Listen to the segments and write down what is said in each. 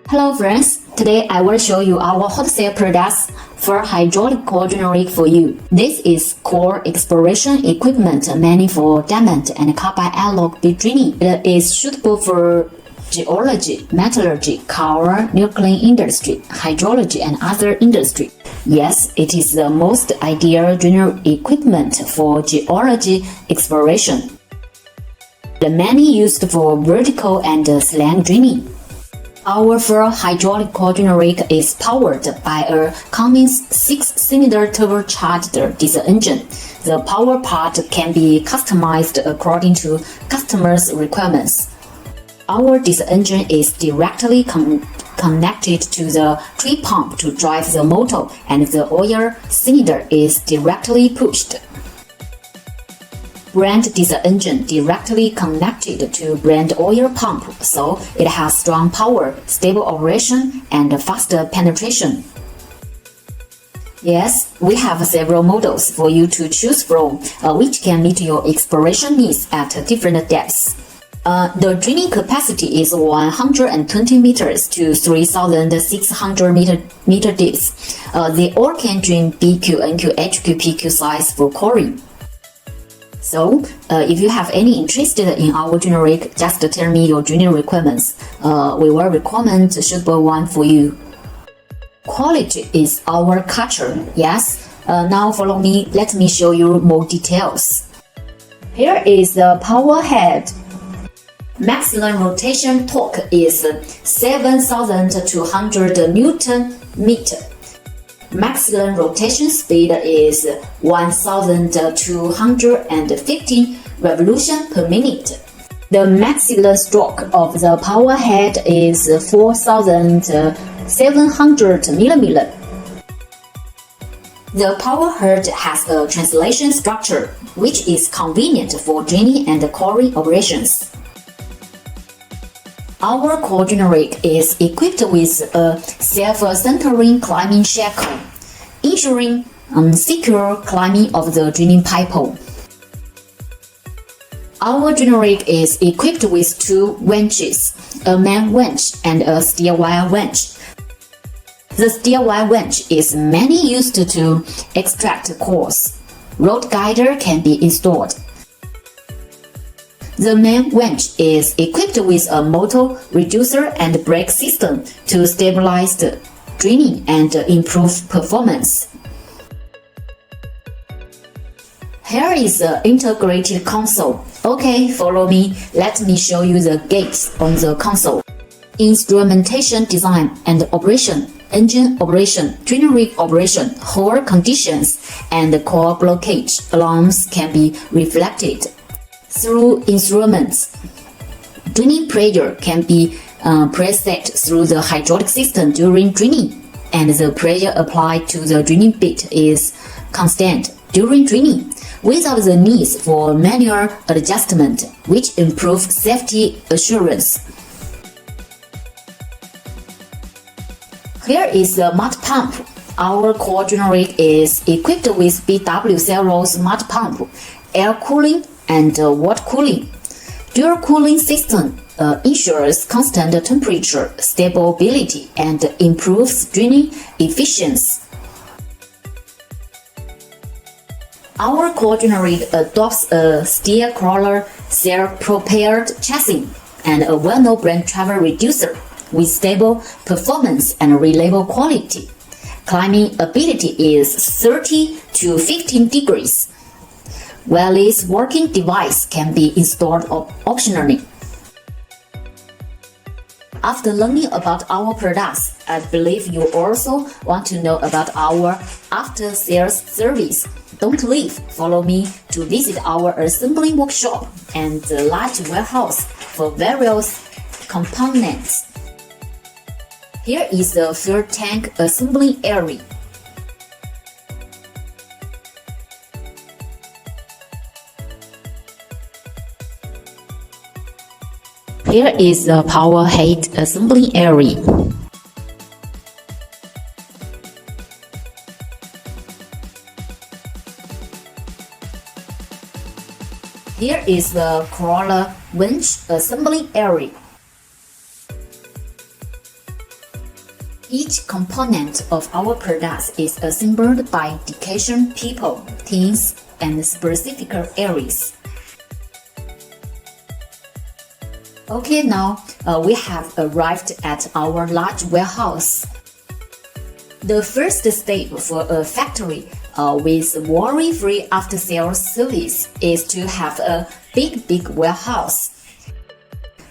Hello friends, today I will show you our hot cell products for hydraulical generator for you. This is core exploration equipment meant for diamond and carbide alloy bit drilling. It is suitable for geology, metallurgy, core, nuclear industry, hydrology and other industry. Yes, it is the most ideal general equipment for geology exploration. The many used for vertical and slant drilling. Our full hydraulical generator is powered by a Cummins 6-cylinder turbocharged diesel engine. The power part can be customized according to customers' requirements. Our diesel engine is directly connected to the tree pump to drive the motor, and the oil cylinder is directly pushed. Brand diesel engine directly connected to brand oil pump, so it has strong power, stable operation, and faster penetration. Yes, we have several models for you to choose from, which can meet your exploration needs at different depths. The drilling capacity is 120 meters to 3,600 meter depths. They all can drill BQ, NQ, HQ, PQ size for coring. So, if you have any interest in our generator, just tell me your drilling requirements. We will recommend a suitable one for you. Quality is our culture, yes? Now follow me, let me show you more details. Here is the power head. Maximum rotation torque is 7,200 Newton meter. Maximum rotation speed is 1,215 revolution per minute. The maximum stroke of the power head is 4,700 mm. The power head has a translation structure, which is convenient for drilling and coring operations. Our core generator is equipped with a self-centering climbing shackle, ensuring secure climbing of the drilling pipe. Our generator is equipped with two winches, a main winch and a steel wire winch. The steel wire winch is mainly used to extract cores. Road guider can be installed. The main winch is equipped with a motor, reducer, and brake system to stabilize the drilling and improve performance. Here is the integrated console. Okay, follow me. Let me show you the gates on the console. Instrumentation design and operation, engine operation, generator operation, hole conditions, and core blockage alarms can be reflected through instruments. Drilling pressure can be preset through the hydraulic system during drilling, and the pressure applied to the drilling bit is constant during drilling, without the need for manual adjustment, which improves safety assurance. Here is the mud pump. Our core generator is equipped with BW Servo's mud pump, air cooling, and water cooling. Dual cooling system ensures constant temperature, stability, and improves drilling efficiency. Our core generator adopts a steel crawler self-propelled chassis and a well-known brand travel reducer with stable performance and reliable quality. Climbing ability is 30 to 15 degrees. Wireless working device can be installed optionally. After learning about our products, I believe you also want to know about our after-sales service. Don't leave. Follow me to visit our assembly workshop and the large warehouse for various components. Here is the fuel tank assembly area. Here is the power head assembly area. Here is the crawler winch assembly area. Each component of our products is assembled by dedication people, teams, and specific areas. Okay, now we have arrived at our large warehouse. The first step for a factory with worry-free after-sales service is to have a big warehouse.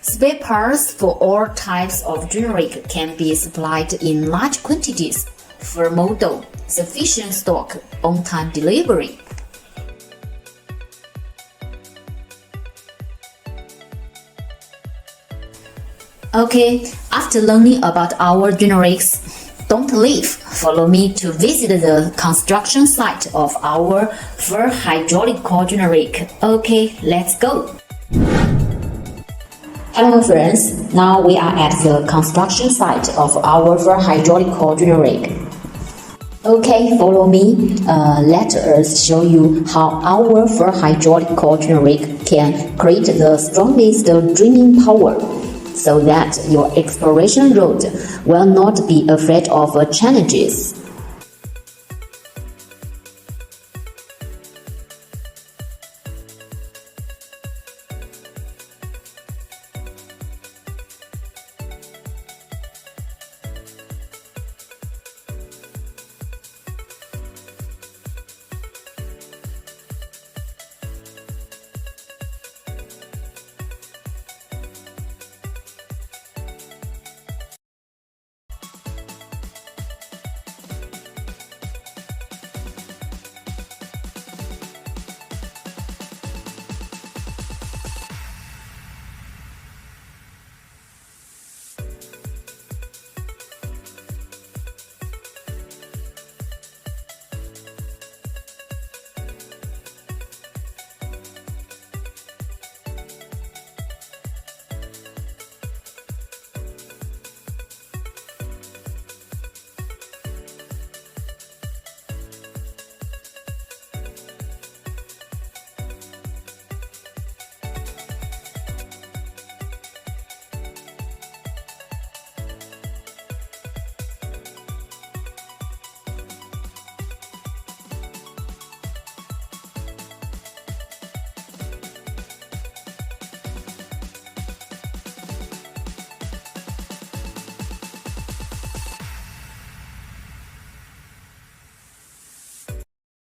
Spare parts for all types of generic can be supplied in large quantities for model, sufficient stock, on-time delivery. Okay, after learning about our generics, don't leave. Follow me to visit the construction site of our full hydraulical generic. Okay, let's go. Hello friends, now we are at the construction site of our full hydraulical generic. Okay, follow me. Let us show you how our full hydraulical generic can create the strongest draining power, so that your exploration road will not be afraid of challenges.